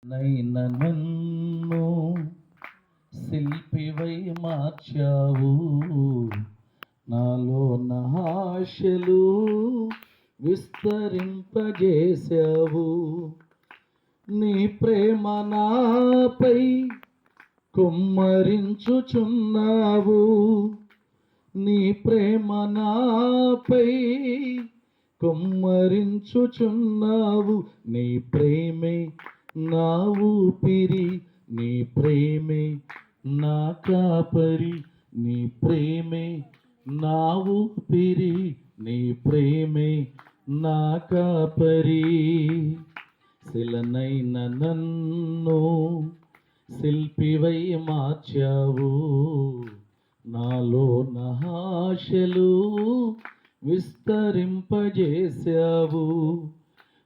నైనా నన్ను శిల్పివై మార్చావు, నాలో నా ఆశలు విస్తరింపజేశావు. నీ ప్రేమ నాపై కుమ్మరించుచున్నావు, నీ ప్రేమ నాపై కుమ్మరించుచున్నావు. నీ ప్రేమే నా ఊపిరి, నీ ప్రేమే నా కాపరి, నీ ప్రేమే నా ఊపిరి, నీ ప్రేమే నా కాపరి. శిలనైన నన్ను శిల్పివై మార్చావు, నాలో నా ఆశలు విస్తరింపజేశావు.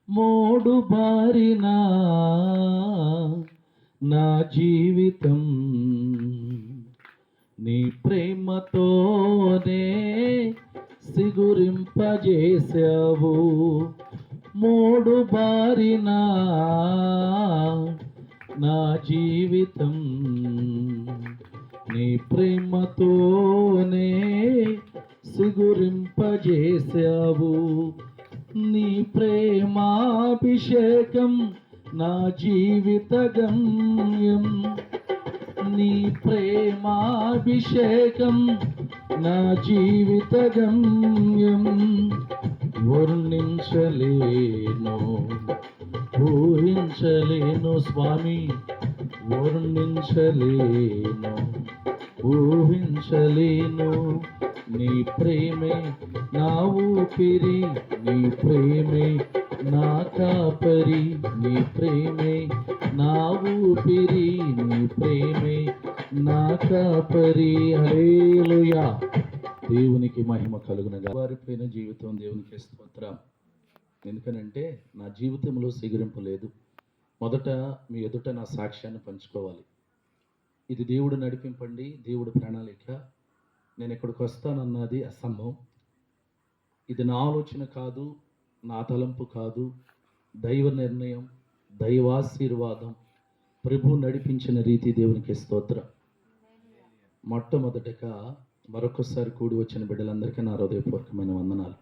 మోడు బారిన నా జీవితం నీ ప్రేమతోనే సిగురింపజేశావు. మోడు బారిన నా జీవితం నీ ప్రేమతోనే సిగురింపజేశావు. నీ ప్రేమాభిషేకం నా జీవిత గమ్యం, నీ ప్రేమాభిషేకం నా జీవిత గమ్యం. వర్ణించలేను ఊహించలేను స్వామి, వర్ణించలేను ఊహించలేను. నీ ప్రేమే నా ఊపిరి, నీ ప్రేమే నా కాపరి, నీ ప్రేమే నా ఊపిరి, నీ ప్రేమే నా కాపరి. హల్లెలూయా. దేవునికి మహిమ కలుగునగా. వారిపోయిన జీవితం దేవునికి స్తోత్రం. ఎందుకనంటే నా జీవితంలో సిగురింపు లేదు. మొదట మీ ఎదుట నా సాక్ష్యాన్ని పంచుకోవాలి. ఇది దేవుడు నడిపింపండి, దేవుడు ప్రణాళిక. నేను ఇక్కడికి వస్తానన్నది అసంభవం. ఇది నా ఆలోచన కాదు, నా తలంపు కాదు, దైవ నిర్ణయం, దైవాశీర్వాదం, ప్రభు నడిపించిన రీతి దేవునికి స్తోత్రం. మొట్టమొదటగా మరొకసారి కూడి వచ్చిన బిడ్డలందరికీ నా హృదయపూర్వకమైన వందనాలు.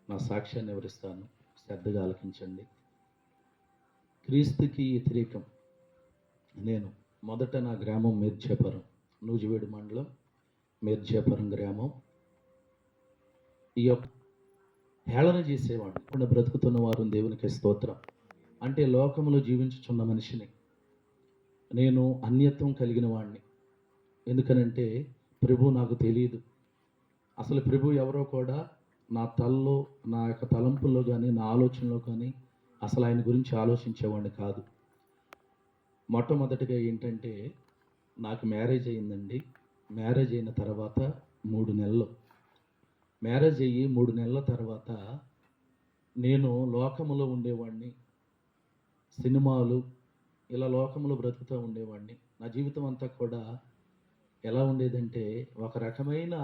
నా సాక్ష్యాన్ని వివరిస్తాను, శ్రద్ధగా ఆలకించండి. క్రీస్తుకి వ్యతిరేకం. నేను మొదట నా గ్రామం మేర్చేపురం, నూజివేడు మండలం మేర్చేపురం గ్రామం. ఈ యొక్క హేళన చేసేవాడిని. ఇప్పుడు బ్రతుకుతున్న వారు దేవునికి స్తోత్రం. అంటే లోకంలో జీవించుచున్న మనిషిని, నేను అన్యత్వం కలిగిన వాడిని. ఎందుకనంటే ప్రభు నాకు తెలియదు. అసలు ప్రభు ఎవరో కూడా నా తలలో, నా యొక్క తలంపుల్లో కానీ, నా ఆలోచనలో కానీ అసలు ఆయన గురించి ఆలోచించేవాడిని కాదు. మొట్టమొదటిగా ఏంటంటే నాకు మ్యారేజ్ అయ్యిందండి. మ్యారేజ్ అయిన తర్వాత 3 నెలలు, మ్యారేజ్ అయ్యి 3 నెలల తర్వాత నేను లోకములో ఉండేవాడిని. సినిమాలు, ఇలా లోకంలో బ్రతుకుతూ ఉండేవాడిని. నా జీవితం అంతా కూడా ఎలా ఉండేదంటే ఒక రకమైన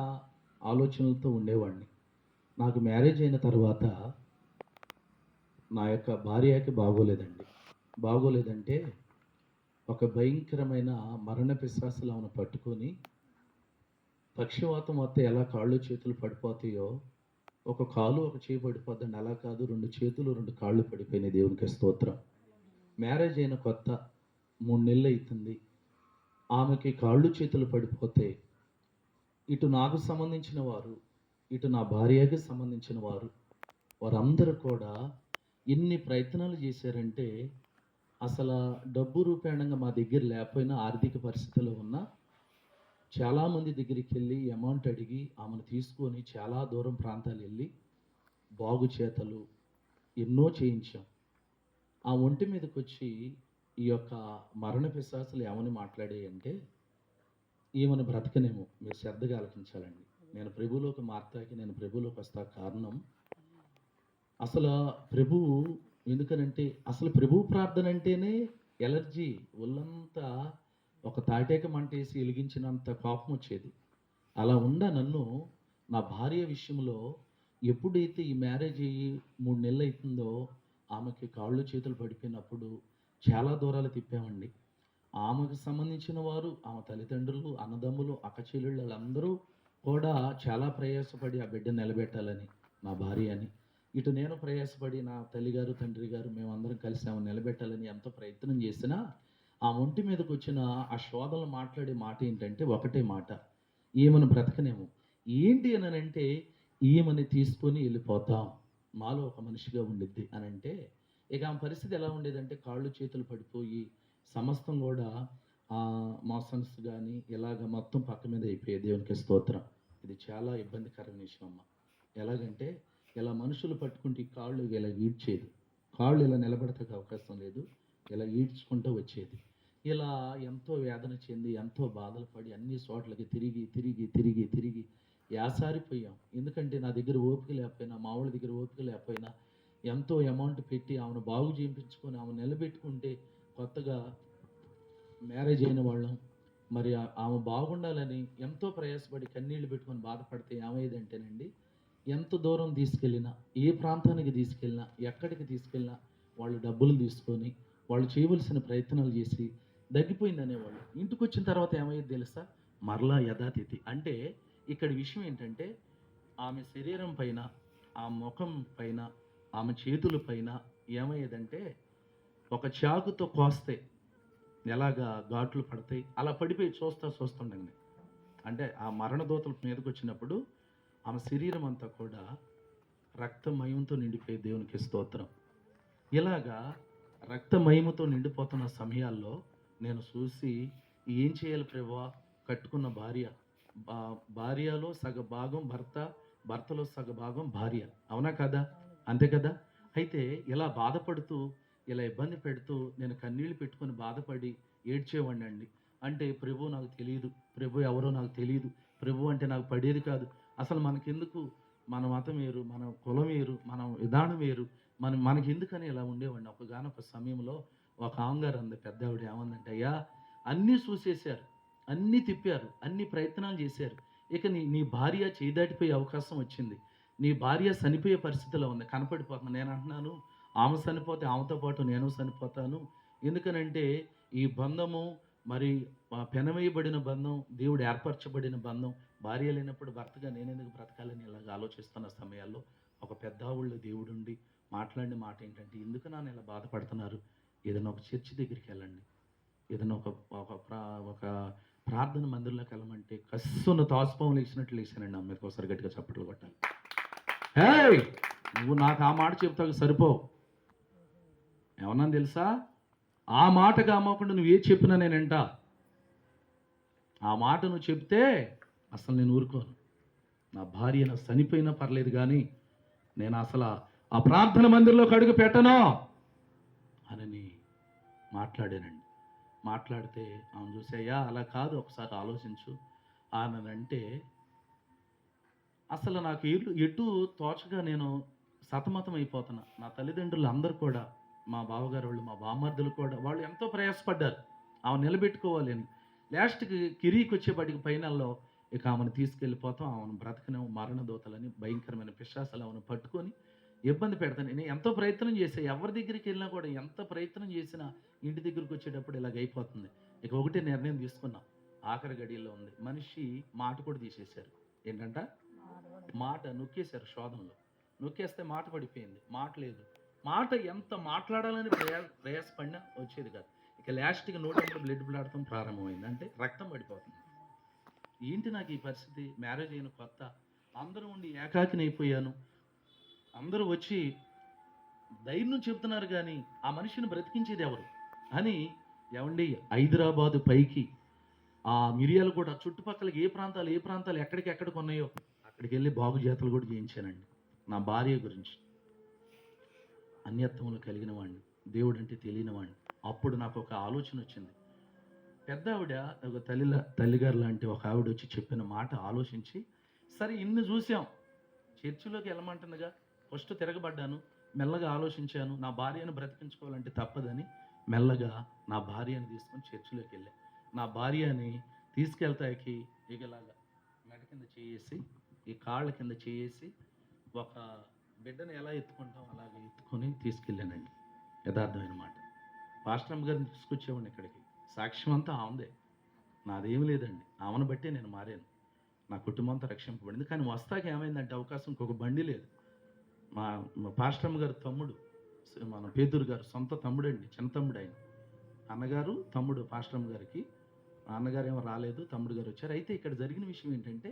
ఆలోచనలతో ఉండేవాడిని. నాకు మ్యారేజ్ అయిన తర్వాత నా యొక్క భార్యకి బాగోలేదంటే ఒక భయంకరమైన మరణ పిశాసులు ఆమెను పట్టుకొని, పక్షవాతం వస్తే ఎలా కాళ్ళు చేతులు పడిపోతాయో, ఒక కాలు ఒక చేయి పడిపోద్దండి, అలా కాదు 2 చేతులు 2 కాళ్ళు పడిపోయినాయి. దేవునికి స్తోత్రం. మ్యారేజ్ అయిన కొత్త 3 నెలలు అవుతుంది. ఆమెకి కాళ్ళు చేతులు పడిపోతే ఇటు నాకు సంబంధించిన వారు, ఇటు నా భార్యకి సంబంధించిన వారు, వారందరూ కూడా ఎన్ని ప్రయత్నాలు చేశారంటే, అసలు డబ్బు రూపేణంగా మా దగ్గర లేకపోయినా, ఆర్థిక పరిస్థితుల్లో ఉన్న చాలామంది దగ్గరికి వెళ్ళి అమౌంట్ అడిగి ఆమెను తీసుకొని చాలా దూరం ప్రాంతాలు వెళ్ళి బాగు చేతలు ఎన్నో చేయించాం. ఆ ఒంటి మీదకి వచ్చి ఈ యొక్క మరణ పిశాసులు ఏమని మాట్లాడాయంటే, ఈమెను బ్రతకనేమో. మీరు శ్రద్ధగా ఆలకించాలండి. నేను ప్రభువులోకి మార్తాకి, నేను ప్రభువులోకి వస్తా కారణం అసలు ప్రభువు. ఎందుకనంటే అసలు ప్రభు ప్రార్థన అంటేనే ఎలర్జీ, ఒళ్ళంతా ఒక తాటేక మంటేసి వెలిగించినంత కోపం వచ్చేది. అలా నన్ను నా భార్య విషయంలో ఎప్పుడైతే ఈ మ్యారేజ్ అయ్యి 3 నెలలు అవుతుందో, ఆమెకి కాళ్ళు చేతులు పడిపోయినప్పుడు చాలా దూరాలు తిప్పామండి. ఆమెకు సంబంధించిన వారు, ఆమె తల్లిదండ్రులు, అన్నదమ్ములు, అక్కచెల్లెళ్ళు వాళ్ళందరూ కూడా చాలా ప్రయాసపడి ఆ బిడ్డను నిలబెట్టాలని, నా భార్య అని. ఇటు నేను ప్రయాసపడి నా తల్లిగారు, తండ్రి గారు మేమందరం కలిసి ఆమెను నిలబెట్టాలని ఎంతో ప్రయత్నం చేసినా, ఆ ఒంటి మీదకొచ్చిన ఆ శోధనలు మాట్లాడే మాట ఏంటంటే ఒకటే మాట, ఈమెను బ్రతకనేమో. ఏంటి అనంటే, ఈమెని తీసుకొని వెళ్ళిపోతాం. మాలో ఒక మనిషిగా ఉండిద్ది అనంటే, ఇక ఆమె పరిస్థితి ఎలా ఉండేదంటే కాళ్ళు చేతులు పడిపోయి సమస్తం కూడా మోషన్స్ గానీ ఇలాగ మొత్తం పక్క మీద అయిపోయాయి. దేవునికి స్తోత్రం. ఇది చాలా ఇబ్బందికరమైన విషయం అమ్మ. ఎలాగంటే ఇలా మనుషులు పట్టుకుంటే ఈ కాళ్ళు ఇలా ఈడ్చేది. కాళ్ళు ఇలా నిలబడతానికి అవకాశం లేదు. ఇలా ఈడ్చుకుంటూ వచ్చేది. ఇలా ఎంతో వేదన చెంది, ఎంతో బాధలు పడి అన్ని చోట్లకి తిరిగి, తిరిగి, తిరిగి, తిరిగి యాసారిపోయాం. ఎందుకంటే నా దగ్గర ఓపిక లేకపోయినా, మా వాళ్ళ దగ్గర ఓపిక లేకపోయినా ఎంతో అమౌంట్ పెట్టి ఆమెను బాగు చేయించుకొని ఆమెను నిలబెట్టుకుంటే కొత్తగా మ్యారేజ్ అయిన వాళ్ళం. మరి ఆమె బాగుండాలని ఎంతో ప్రయాసపడి కన్నీళ్లు పెట్టుకొని బాధపడితే ఏమయ్యేదంటేనండి, ఎంత దూరం తీసుకెళ్ళినా, ఏ ప్రాంతానికి తీసుకెళ్ళినా, ఎక్కడికి తీసుకెళ్ళినా వాళ్ళు డబ్బులు తీసుకొని, వాళ్ళు చేయవలసిన ప్రయత్నాలు చేసి దగ్గిపోయిందనేవాళ్ళు. ఇంటికొచ్చిన తర్వాత ఏమయ్యేది తెలుసా? మరలా యథాతిథి. అంటే ఇక్కడ విషయం ఏంటంటే, ఆమె శరీరం పైన, ఆ ముఖం పైన, ఆమె చేతుల పైన ఏమయ్యేదంటే, ఒక చాకుతో కోస్తే ఎలాగా ఘాట్లు పడతాయి అలా పడిపోయి చూస్తుండగానే అంటే ఆ మరణదూతల మీదకి వచ్చినప్పుడు ఆమె శరీరం అంతా కూడా రక్తమయంతో నిండిపోయి దేవునికి స్తోత్రం. ఇలాగా రక్తమయముతో నిండిపోతున్న సమయాల్లో నేను చూసి ఏం చేయాలి ప్రభువా, కట్టుకున్న భార్య, భార్యలో సగ భాగం భర్త, భర్తలో సగ భాగం భార్య, అవునా కదా? అంతే కదా? అయితే ఇలా బాధపడుతూ ఇలా ఇబ్బంది పెడుతూ నేను కన్నీళ్లు పెట్టుకొని బాధపడి ఏడ్చేవాడిని అండి. అంటే ప్రభు నాకు తెలియదు, ప్రభు ఎవరో నాకు తెలియదు, ప్రభు అంటే నాకు పడేది కాదు, అసలు మనకెందుకు, మన మతం వేరు, మన కులం వేరు, మన విధానం వేరు, మనకి ఎందుకని ఇలా ఉండేవాడిని. ఒకగానొక సమయంలో ఒక ఆమెగారు అంది, పెద్ద ఆవిడ ఏమందంటే, అయ్యా అన్నీ చూసేశారు, అన్నీ తిప్పారు, అన్ని ప్రయత్నాలు చేశారు, ఇక నీ నీ భార్య చేదాటిపోయే అవకాశం వచ్చింది, నీ భార్య చనిపోయే పరిస్థితిలో ఉంది, కనపడిపోతుంది. నేను అంటున్నాను, ఆమె చనిపోతే ఆమెతో పాటు నేను చనిపోతాను. ఎందుకనంటే ఈ బంధము మరి పెనవేయబడిన బంధం, దేవుడు ఏర్పరచబడిన బంధం, భార్య లేనప్పుడు భర్తగా నేనెందుకు బ్రతకాలని ఇలాగ ఆలోచిస్తున్న సమయాల్లో ఒక పెద్ద ఊళ్ళో దేవుడుండి మాట్లాడిన మాట ఏంటంటే, ఎందుకు నన్ను ఇలా బాధపడుతున్నారు, ఏదైనా ఒక చర్చి దగ్గరికి వెళ్ళండి, ఏదైనా ఒక ఒక ఒక ప్రార్థన మందిరంలోకి వెళ్ళమంటే కస్సున్న తాసుపాములు వేసినట్లు వేసానండి. ఆమె మీదకి ఒకసారి గట్టిగా చప్పట్లు కొట్టాలి. హే, నువ్వు నాకు ఆ మాట చెప్తావు సరిపోవు. ఏమన్నా తెలుసా, ఆ మాట కామకుండా నువ్వు ఏది చెప్పినా నేను వింటా. ఆ మాట నువ్వు చెప్తే అసలు నేను ఊరుకోను. నా భార్య నా చనిపోయినా పర్లేదు కానీ నేను అసలు ఆ ప్రార్థన మందిరంలోకి అడుగు పెట్టను అని మాట్లాడానండి. మాట్లాడితే ఆమె చూసాయ్యా అలా కాదు, ఒకసారి ఆలోచించు ఆమెనంటే, అసలు నాకు ఎటు తోచగా నేను సతమతం అయిపోతున్నా. నా తల్లిదండ్రులు అందరూ కూడా, మా బావగారు వాళ్ళు, మా బామ్మర్దులు కూడా, వాళ్ళు ఎంతో ప్రయాసపడ్డారు ఆమె నిలబెట్టుకోవాలి అని. లాస్ట్కి కిరీకి వచ్చేపాటికి ఫైనల్లో ఇక ఆమెను తీసుకెళ్ళిపోతాం, ఆమెను బ్రతకనేమో మరణదూతలని భయంకరమైన పిశాసాలు ఆమెను పట్టుకొని ఇబ్బంది పెడతాను. నేను ఎంతో ప్రయత్నం చేసా, ఎవరి దగ్గరికి వెళ్ళినా కూడా ఎంత ప్రయత్నం చేసినా ఇంటి దగ్గరికి వచ్చేటప్పుడు ఇలాగ అయిపోతుంది. ఇక ఒకటే నిర్ణయం తీసుకున్నాం, ఆఖరి గడియల్లో ఉంది. మనిషి మాట కూడా తీసేశారు. ఏంటంట, మాట నొక్కేశారు. శోధనలో నొక్కేస్తే మాట పడిపోయింది, మాట లేదు. మాట ఎంత మాట్లాడాలని ప్రయాసపడినా వచ్చేది కాదు. ఇక లాస్ట్కి నోటంతా బ్లడ్ బ్లాడటం ప్రారంభమైంది, అంటే రక్తం పడిపోతుంది. ఏంటి నాకు ఈ పరిస్థితి, మ్యారేజ్ అయిన కొత్త, అందరూ ఉండి ఏకాకిని అయిపోయాను. అందరూ వచ్చి ధైర్యం చెబుతున్నారు కానీ ఆ మనిషిని బ్రతికించేది ఎవరు అని. ఏమండి, హైదరాబాదు పైకి ఆ మిరియాలు కూడా చుట్టుపక్కల ఏ ప్రాంతాలు ఎక్కడికి ఉన్నాయో అక్కడికి వెళ్ళి బాగు జాతలు కూడా చేయించానండి. నా భార్య గురించి, అన్యత్వములు కలిగిన వాడిని, దేవుడు అంటే తెలియని వాడిని. అప్పుడు నాకు ఒక ఆలోచన వచ్చింది. పెద్ద ఆవిడ, ఒక తల్లిగారు లాంటి ఒక ఆవిడ వచ్చి చెప్పిన మాట ఆలోచించి, సరే ఇన్ని చూసాం, చర్చిలోకి వెళ్ళమంటుందిగా, ఫస్ట్ తిరగబడ్డాను, మెల్లగా ఆలోచించాను, నా భార్యను బ్రతికించుకోవాలంటే తప్పదని మెల్లగా నా భార్యను తీసుకొని చర్చిలోకి వెళ్ళాను. నా భార్యని తీసుకెళ్తాకి ఇలాగా మెడ కింద చేసి, ఈ కాళ్ళ కింద చేసి, ఒక బిడ్డను ఎలా ఎత్తుకుంటాం అలాగే ఎత్తుకొని తీసుకెళ్ళానండి. యథార్థమైన మాట. పాస్టర్ అమ్మ గారిని తీసుకొచ్చేవాడిని ఇక్కడికి. సాక్ష్యం అంతా ఆమెదే, నాదేమీ లేదండి. ఆమెను బట్టే నేను మారాను. నా కుటుంబం అంతా రక్షింపబడింది. కానీ వస్తాక ఏమైందంటే అవకాశం, ఇంకొక బండి లేదు. మా మా పాస్టర్ అమ్మ గారి తమ్ముడు, మన పేదూరు గారు సొంత తమ్ముడండి, చిన్న తమ్ముడు ఆయన. అన్నగారు తమ్ముడు పాస్టర్ అమ్మ గారికి. అన్నగారు ఏమో రాలేదు, తమ్ముడు గారు వచ్చారు. అయితే ఇక్కడ జరిగిన విషయం ఏంటంటే,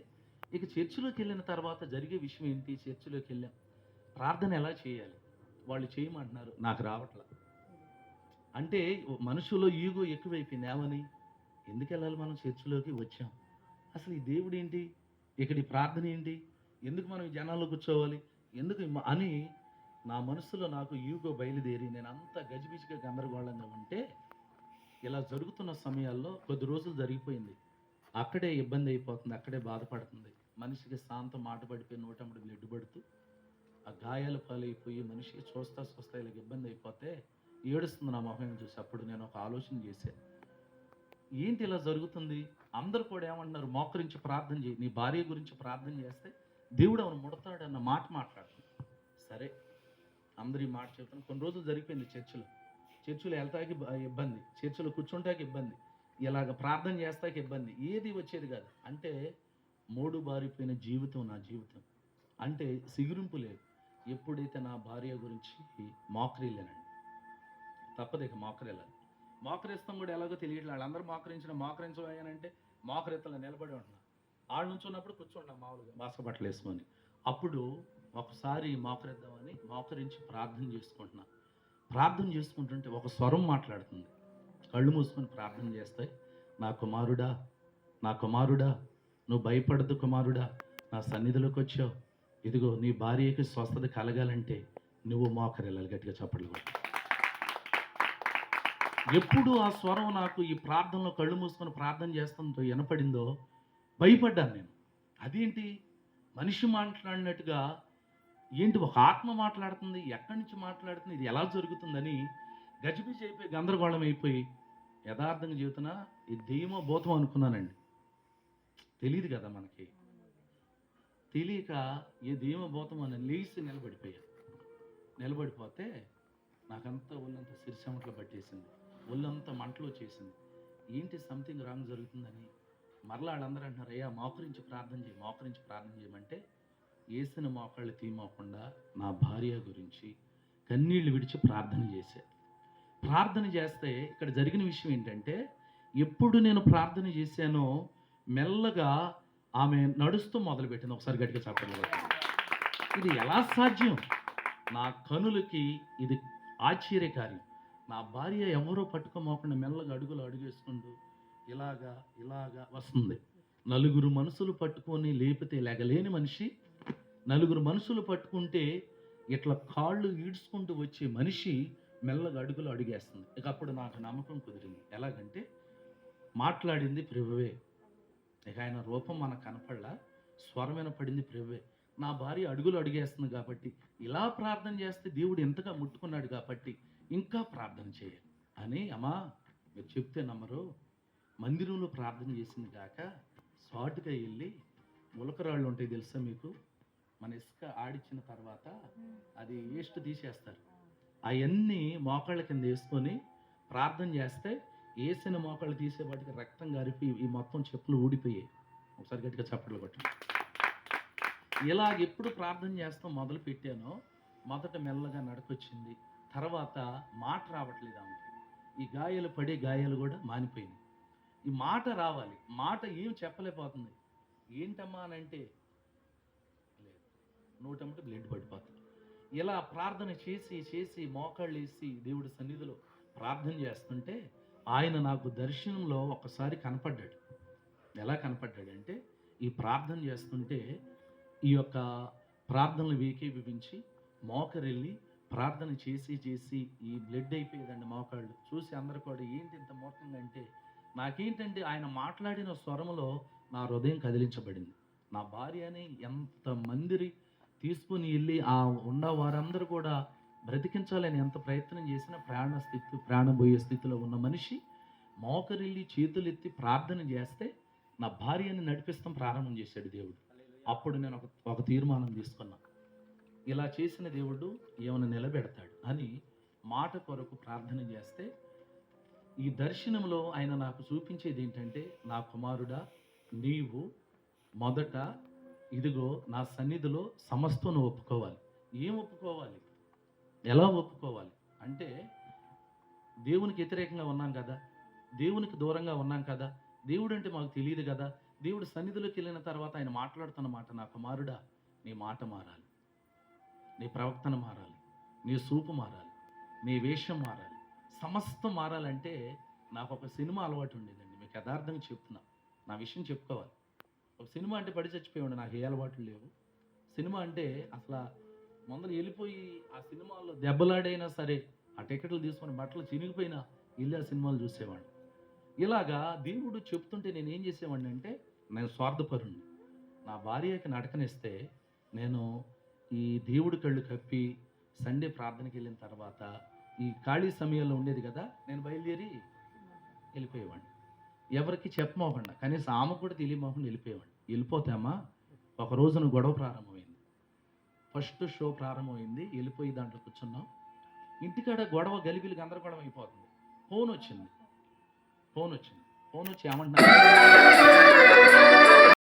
ఇక చర్చిలోకి వెళ్ళిన తర్వాత జరిగే విషయం ఏంటి? చర్చిలోకి వెళ్ళాం, ప్రార్థన ఎలా చేయాలి? వాళ్ళు చేయమంటున్నారు, నాకు రావట్లా. అంటే మనుషులో ఈగో ఎక్కువైపోయింది. ఏమని? ఎందుకు వెళ్ళాలి మనం చర్చిలోకి? వచ్చాం, అసలు ఈ దేవుడు ఏంటి, ఇక్కడ ఈ ప్రార్థన ఏంటి, ఎందుకు మనం ఈ జనాల్లో కూర్చోవాలి, ఎందుకు అని నా మనసులో నాకు ఈగో బయలుదేరి నేను అంత గజిబిజిగా గందరగోళంగా ఉంటే, ఇలా జరుగుతున్న సమయాల్లో కొద్ది రోజులు జరిగిపోయింది. అక్కడే ఇబ్బంది అయిపోతుంది, అక్కడే బాధపడుతుంది. మనిషికి శాంతం మాట పడిపోయి నోటమ్మడి బ్లడ్ పడుతూ ఆ గాయాల పాలైపోయి మనిషికి చూస్తా ఇలాగ ఇబ్బంది అయిపోతే ఏడుస్తుంది నా మొహం చూసి. అప్పుడు నేను ఒక ఆలోచన చేశాను, ఏంటి ఇలా జరుగుతుంది? అందరూ కూడా ఏమంటున్నారు, మోకరించి ప్రార్థన చేయి, నీ భార్య గురించి ప్రార్థన చేస్తే దేవుడు అవను ముడతాడు అన్న మాట మాట్లాడుతుంది. సరే, అందరూ ఈ మాట చెప్తాను. కొన్ని రోజులు జరిగిపోయింది చర్చిలో వెళ్తాకి ఇబ్బంది, చర్చిలో కూర్చుంటాకి ఇబ్బంది, ఇలాగ ప్రార్థన చేస్తాకి ఇబ్బంది, ఏది వచ్చేది కాదు. అంటే మూడు బారిపోయిన జీవితం నా జీవితం. అంటే సిగురింపు లేదు. ఎప్పుడైతే నా భార్య గురించి మోకరిల్లానండి, తప్పదు ఇక మోకరిల్లాలి. మోకరిస్తాం కూడా ఎలాగో తెలియట్లేదు. వాళ్ళందరూ మోకరించబోయానంటే మోకరెత్తలో నిలబడి ఉంటున్నా. వాళ్ళ నుంచి ఉన్నప్పుడు కూర్చుంటున్నా మామూలుగా బాస బట్టలు వేసుకొని. అప్పుడు ఒకసారి మోకరిద్దామని మోకరించి ప్రార్థన చేసుకుంటుంటే ఒక స్వరం మాట్లాడుతుంది. కళ్ళు మూసుకొని ప్రార్థన చేస్తాయి. నా కుమారుడా నువ్వు భయపడద్దు కుమారుడా, నా సన్నిధిలోకి వచ్చావు. ఇదిగో నీ భార్యకి స్వస్థత కలగాలంటే నువ్వు మోకరిల్లాలి. గట్టిగా చప్పట్లు కొట్టు. ఎప్పుడు ఆ స్వరం నాకు ఈ ప్రార్థనలో కళ్ళు మూసుకొని ప్రార్థన చేస్తుందో వినపడిందో భయపడ్డాను నేను. అదేంటి, మనిషి మాట్లాడినట్టుగా ఏంటి, ఒక ఆత్మ మాట్లాడుతుంది, ఎక్కడి నుంచి మాట్లాడుతుంది, ఇది ఎలా జరుగుతుందని గజిబిజి అయిపోయి గందరగోళం అయిపోయి యథార్థంగా జీవితనా ఈ దెయ్యమో భూతం అనుకున్నానండి. తెలియదు కదా మనకి, తెలియక ఏ దెయ్యమో భూతం అని లేచి నిలబడిపోతే నాకంతా ఒళ్ళంతా సిరిసెమట్లు పట్టేసింది, ఒళ్ళంతా మంటలో చేసింది. ఏంటి సంథింగ్ రాంగ్ జరుగుతుందని మరలా వాళ్ళందరూ అంటున్నారు, అయ్యా మోకరించి ప్రార్థన చేయమంటే ఏసిన మోకాళ్ళు తీమోకుండా నా భార్య గురించి కన్నీళ్లు విడిచి ప్రార్థన చేస్తే ఇక్కడ జరిగిన విషయం ఏంటంటే, ఎప్పుడు నేను ప్రార్థన చేశానో మెల్లగా ఆమె నడుస్తూ మొదలుపెట్టింది. ఒకసారి గట్టిగా చెప్పండి. ఇది ఎలా సాధ్యం? నా కనులకి ఇది ఆశ్చర్యకార్యం. నా భార్య ఎవరో పట్టుకోమోకుండా మెల్లగా అడుగేసుకుంటూ ఇలాగా వస్తుంది. నలుగురు మనుషులు పట్టుకొని లేపితే లేగలేని మనిషి, నలుగురు మనుషులు పట్టుకుంటే ఇట్లా కాళ్ళు ఈడ్చుకుంటూ వచ్చే మనిషి మెల్లగా అడుగేస్తుంది. ఇక అప్పుడు నాకు నమ్మకం కుదిరింది. ఎలాగంటే మాట్లాడింది ప్రభువే. ఇక ఆయన రూపం మనకు కనపడలా, స్వరమైన పడింది ప్రభువే. నా భార్య అడుగేస్తుంది కాబట్టి, ఇలా ప్రార్థన చేస్తే దేవుడు ఎంతగా ముట్టుకున్నాడు కాబట్టి ఇంకా ప్రార్థన చేయాలి అని. అమ్మా మీరు చెప్తే నమ్మరు, మందిరంలో ప్రార్థన చేసింది కాక సాటుగా వెళ్ళి ఉలకరాళ్ళు ఉంటాయి తెలుసా మీకు, మన ఇసుక ఆడిచ్చిన తర్వాత అది వేస్ట్ తీసేస్తారు, అవన్నీ మోకాళ్ళ కింద వేసుకొని ప్రార్థన చేస్తే వేసిన మోకాళ్ళు తీసేవాటికి రక్తం గారిపి ఈ మొత్తం చెప్పులు ఊడిపోయాయి. ఒకసారి గట్టిగా చప్పట్లు కొట్టండి. ఇలాగ ఎప్పుడు ప్రార్థన చేస్తాం మొదలు పెట్టానో మొదట మెల్లగా నడకొచ్చింది, తర్వాత మాట రావట్లేదు ఆమెకి. ఈ గాయాలు కూడా మానిపోయింది. ఈ మాట రావాలి, మాట ఏం చెప్పలేకపోతుంది. ఏంటమ్మా అని అంటే లేదు, నోటమ్మటి బ్లడ్ పడిపోతుంది. ఇలా ప్రార్థన చేసి మోకాళ్ళు వేసి దేవుడి సన్నిధిలో ప్రార్థన చేస్తుంటే ఆయన నాకు దర్శనంలో ఒకసారి కనపడ్డాడు. ఎలా కనపడ్డాడంటే, ఈ ప్రార్థన చేస్తుంటే ఈ యొక్క ప్రార్థనలు ఏకీభవించి మోకరెళ్ళి ప్రార్థన చేసి ఈ బ్లడ్ అయిపోయేదండి మోకాళ్ళు. చూసి అందరు కూడా ఏంటి ఇంత మోకంగా అంటే, నాకేంటంటే ఆయన మాట్లాడిన స్వరంలో నా హృదయం కదిలించబడింది. నా భార్యని ఎంతమంది తీసుకుని వెళ్ళి ఆ ఉన్న వారందరూ కూడా బ్రతికించాలని ఎంత ప్రయత్నం చేసినా ప్రాణం పోయే స్థితిలో ఉన్న మనిషి మోకరిల్లి చేతులెత్తి ప్రార్థన చేస్తే నా భార్యని నడిపిస్తాం ప్రారంభం చేశాడు దేవుడు. అప్పుడు నేను ఒక తీర్మానం తీసుకున్నా, ఇలా చేసిన దేవుడు ఏమైనా నిలబెడతాడు అని. మాట కొరకు ప్రార్థన చేస్తే ఈ దర్శనంలో ఆయన నాకు చూపించేది ఏంటంటే, నా కుమారుడా, నీవు మొదట ఇదిగో నా సన్నిధిలో సమస్తం నువ్వు ఒప్పుకోవాలి. ఏం ఒప్పుకోవాలి? ఎలా ఒప్పుకోవాలి అంటే, దేవునికి వ్యతిరేకంగా ఉన్నాం కదా, దేవునికి దూరంగా ఉన్నాం కదా, దేవుడు అంటే మాకు తెలియదు కదా, దేవుడు సన్నిధిలోకి వెళ్ళిన తర్వాత ఆయన మాట్లాడుతున్న మాట, నా కుమారుడా నీ మాట మారాలి, నీ ప్రవర్తన మారాలి, నీ సూపు మారాలి, నీ వేషం మారాలి, సమస్తం మారాలంటే నాకు ఒక సినిమా అలవాటు ఉండేదండి. మీకు యథార్థంగా చెప్తున్నా, నా విషయం చెప్పుకోవాలి. ఒక సినిమా అంటే పడి చచ్చిపోయాడు, నాకు ఏ అలవాట్లు లేవు. సినిమా అంటే అసలు ముందర వెళ్ళిపోయి ఆ సినిమాల్లో దెబ్బలాడైనా సరే, ఆ టికెట్లు తీసుకొని బట్టలు చినిగిపోయినా వెళ్ళి ఆ సినిమాలు చూసేవాడిని. ఇలాగా దేవుడు చెప్తుంటే నేను ఏం చేసేవాడిని అంటే, నేను స్వార్థపరుణ్ణి. నా భార్యకి నడకనిస్తే నేను ఈ దేవుడి కళ్ళు కప్పి సండే ప్రార్థనకి వెళ్ళిన తర్వాత ఈ ఖాళీ సమయంలో ఉండేది కదా, నేను బయలుదేరి వెళ్ళిపోయేవాడిని. ఎవరికి చెప్పమోకుండా, కనీసం ఆమెకు కూడా తెలియమోకుండా వెళ్ళిపోయేవాడిని. వెళ్ళిపోతామా ఒక రోజున గొడవ ప్రారంభమైంది. ఫస్ట్ షో ప్రారంభమైంది, వెళ్ళిపోయి దాంట్లో కూర్చున్నాం. ఇంటికాడ గొడవ గలిబిలి గందరగోళం అయిపోతుంది. ఫోన్ వచ్చింది. ఫోన్ వచ్చి ఏమంటున్నా,